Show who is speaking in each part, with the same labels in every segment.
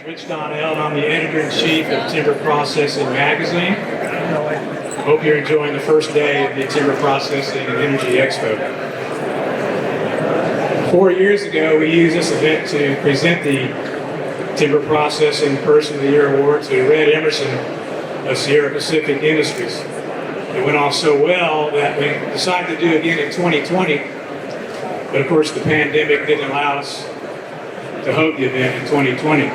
Speaker 1: Rich Donnell, and I'm the editor-in-chief of Timber Processing Magazine. I hope you're enjoying the first day of the Timber Processing Energy Expo. 4 years ago, we used this event to present the Timber Processing Person of the Year Award to Red Emerson of Sierra Pacific Industries. It went off so well that we decided to do it again in 2020, but of course the pandemic didn't allow us to hold the event in 2020.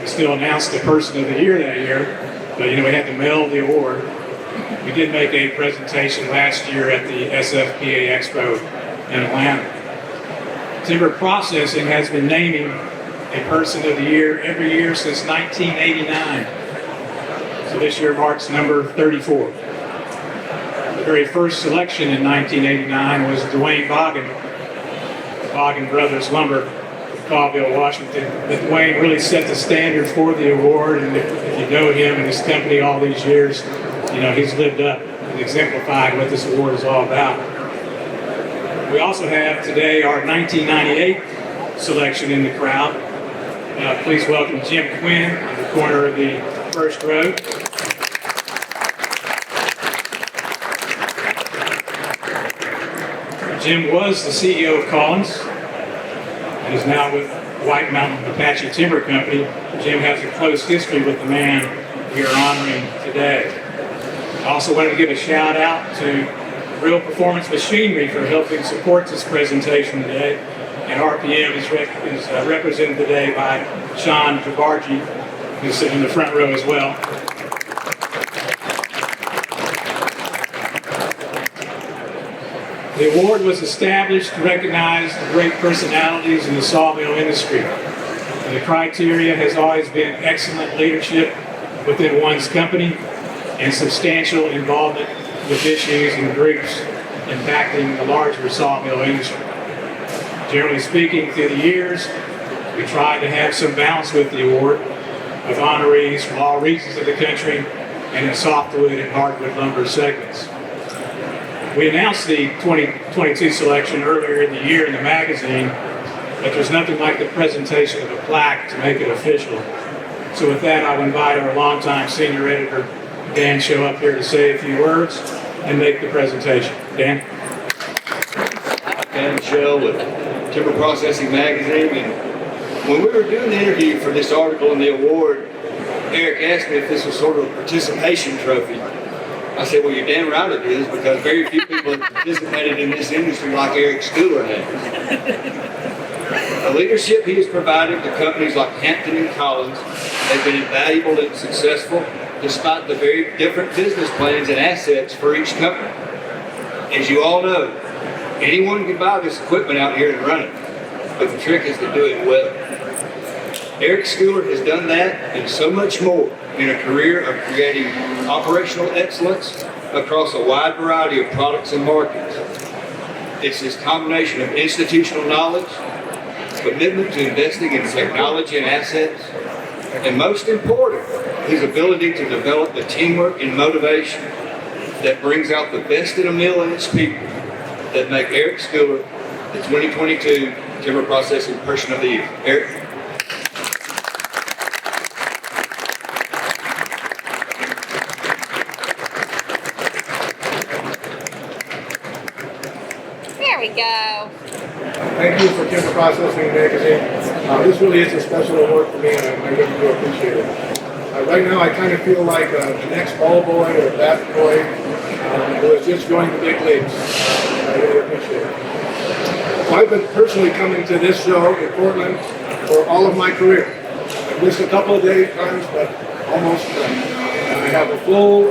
Speaker 1: We still announced the Person of the Year that year, but we had to mail the award. We did make a presentation last year at the SFPA Expo in Atlanta. Timber Processing has been naming a Person of the Year every year since 1989. So this year marks number 34. The very first selection in 1989 was Dwayne Boggin Brothers Lumber, Colville, Washington. But Dwayne really set the standard for the award, and if you know him and his company all these years, he's lived up and exemplified what this award is all about. We also have today our 1998 selection in the crowd. Please welcome Jim Quinn in the corner of the first row. Jim was the CEO of Collins and is now with White Mountain Apache Timber Company. Jim has a close history with the man we are honoring today. I also wanted to give a shout out to Real Performance Machinery for helping support this presentation today. And RPM is represented today by Sean Jabarji, who's sitting in the front row as well. The award was established to recognize the great personalities in the sawmill industry. And the criteria has always been excellent leadership within one's company and substantial involvement with issues and groups impacting the larger sawmill industry. Generally speaking, through the years, we tried to have some balance with the award, with honorees from all regions of the country and in softwood and hardwood lumber segments. We announced the 2022 selection earlier in the year in the magazine, but there's nothing like the presentation of a plaque to make it official. So with that, I'll invite our longtime senior editor, Dan, show up here to say a few words and make the presentation. Dan?
Speaker 2: Dan Michelle with Timber Processing Magazine, and when we were doing the interview for this article and the award, Eric asked me if this was sort of a participation trophy. I said, well, you're damn right it is, because very few people have participated in this industry like Eric Schooler has. The leadership he has provided to companies like Hampton and Collins has been invaluable and successful despite the very different business plans and assets for each company. As you all know, anyone can buy this equipment out here and run it, but the trick is to do it well. Eric Schooler has done that and so much more in a career of creating operational excellence across a wide variety of products and markets. It's this combination of institutional knowledge, commitment to investing in technology and assets, and most important, his ability to develop the teamwork and motivation that brings out the best in a mill and its people that make Eric Schooler the 2022 Timber Processing Person of the Year. Eric?
Speaker 3: There we go.
Speaker 4: Thank you for Timber Processing Magazine. This really is a special award for me, and I really do appreciate it. Right now, I kind of feel like an ex-ball boy or bat boy who has just joined the big leagues. I really appreciate it. So I've been personally coming to this show in Portland for all of my career. I've missed a couple of times, but almost. I have a full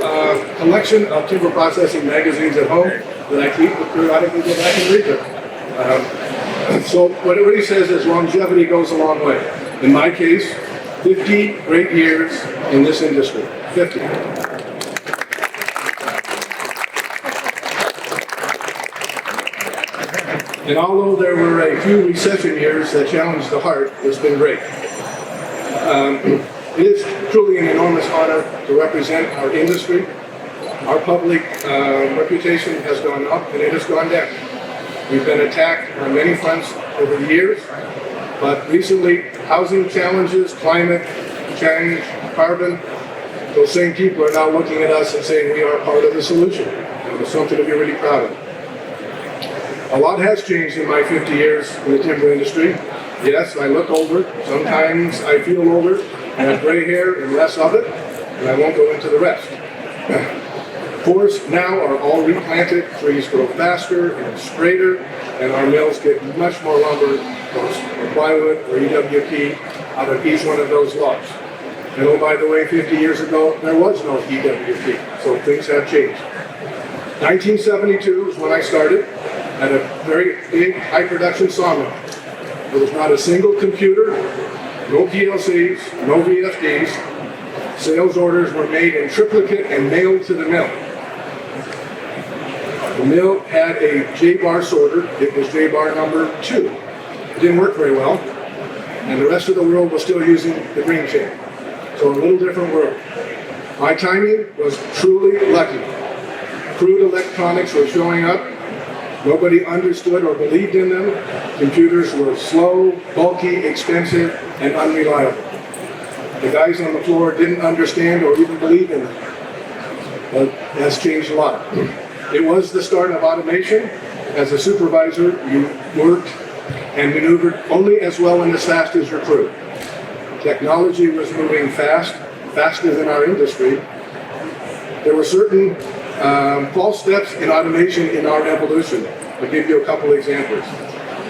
Speaker 4: collection of Timber Processing magazines at home that I keep, but periodically go back and read them. So what he says is longevity goes a long way. In my case, 50 great years in this industry. 50. And although there were a few recession years that challenged the heart, it's been great. It is truly an enormous honor to represent our industry. Our public reputation has gone up and it has gone down. We've been attacked on many fronts over the years, But recently, housing challenges, climate change, carbon, those same people are now looking at us and saying we are part of the solution. And it's something to be really proud of. A lot has changed in my 50 years in the timber industry. Yes, I look older. Sometimes I feel older. I have gray hair and less of it, and I won't go into the rest. Forests now are all replanted, trees grow faster and straighter, and our mills get much more lumber, or plywood, or EWP out of each one of those logs. And oh, by the way, 50 years ago, there was no EWP, so things have changed. 1972 is when I started at a very big, high-production sawmill. There was not a single computer, no PLCs, no VFDs. Sales orders were made in triplicate and mailed to the mill. The mill had a J-bar sorter. It was J-bar number 2. It didn't work very well, and the rest of the world was still using the green chain. So a little different world. My timing was truly lucky. Crude electronics were showing up. Nobody understood or believed in them. Computers were slow, bulky, expensive, and unreliable. The guys on the floor didn't understand or even believe in them. But that's changed a lot. It was the start of automation. As a supervisor, you worked and maneuvered only as well and as fast as your crew. Technology was moving fast, faster than our industry. There were certain false steps in automation in our evolution. I'll give you a couple examples.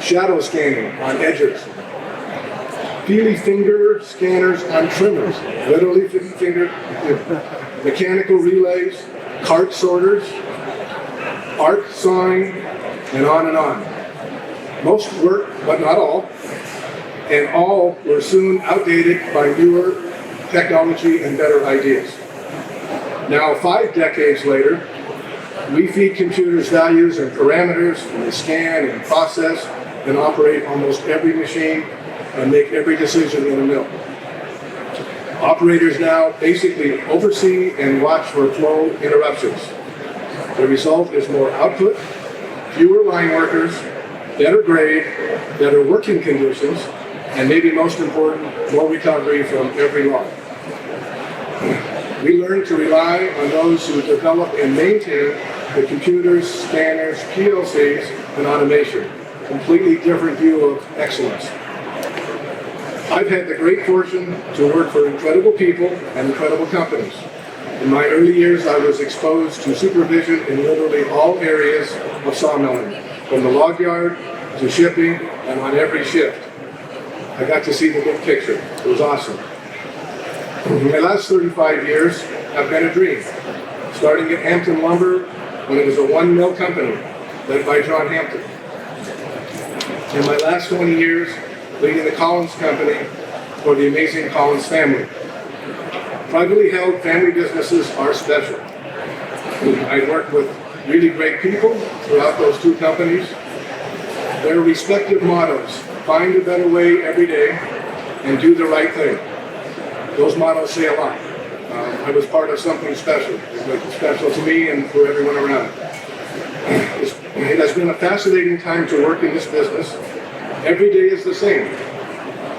Speaker 4: Shadow scanning on edges. Feely finger scanners on trimmers. Literally finger. Mechanical relays, cart sorters, arc sawing, and on and on. Most worked, but not all. And all were soon outdated by newer technology and better ideas. Now, 5 decades later, we feed computers values and parameters, and they scan and process and operate almost every machine and make every decision in a mill. Operators now basically oversee and watch for flow interruptions. The result is more output, fewer line workers, better grade, better working conditions, and maybe most important, more recovery from every log. We learn to rely on those who develop and maintain the computers, scanners, PLCs, and automation. Completely different view of excellence. I've had the great fortune to work for incredible people and incredible companies. In my early years, I was exposed to supervision in literally all areas of sawmilling, from the log yard to shipping and on every shift. I got to see the big picture. It was awesome. My last 35 years have been a dream. Starting at Hampton Lumber when it was a 1-mill company led by John Hampton. In my last 20 years, leading the Collins Company for the amazing Collins family. Privately held family businesses are special. I worked with really great people throughout those 2 companies. Their respective mottos: find a better way every day and do the right thing. Those mottos say a lot. I was part of something special. It was special to me and for everyone around. It has been a fascinating time to work in this business. Every day is the same.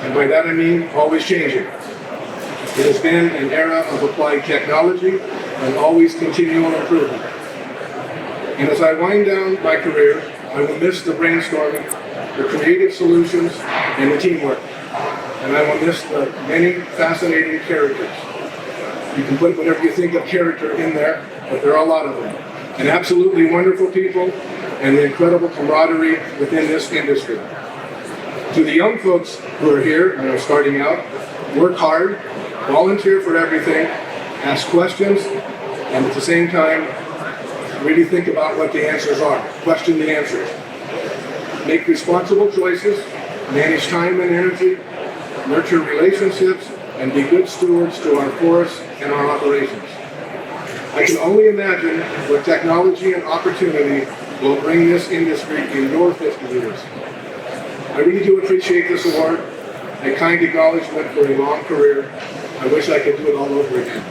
Speaker 4: And by that I mean always changing. It has been an era of applied technology and always continual improvement. And as I wind down my career, I will miss the brainstorming, the creative solutions, and the teamwork. And I will miss the many fascinating characters. You can put whatever you think of character in there, but there are a lot of them. And absolutely wonderful people and the incredible camaraderie within this industry. To the young folks who are here and are starting out, work hard, volunteer for everything, ask questions, and at the same time, really think about what the answers are. Question the answers. Make responsible choices, manage time and energy, nurture relationships, and be good stewards to our forests and our operations. I can only imagine what technology and opportunity will bring this industry in your 50 years. I really do appreciate this award, a kind acknowledgement for a long career. I wish I could do it all over again.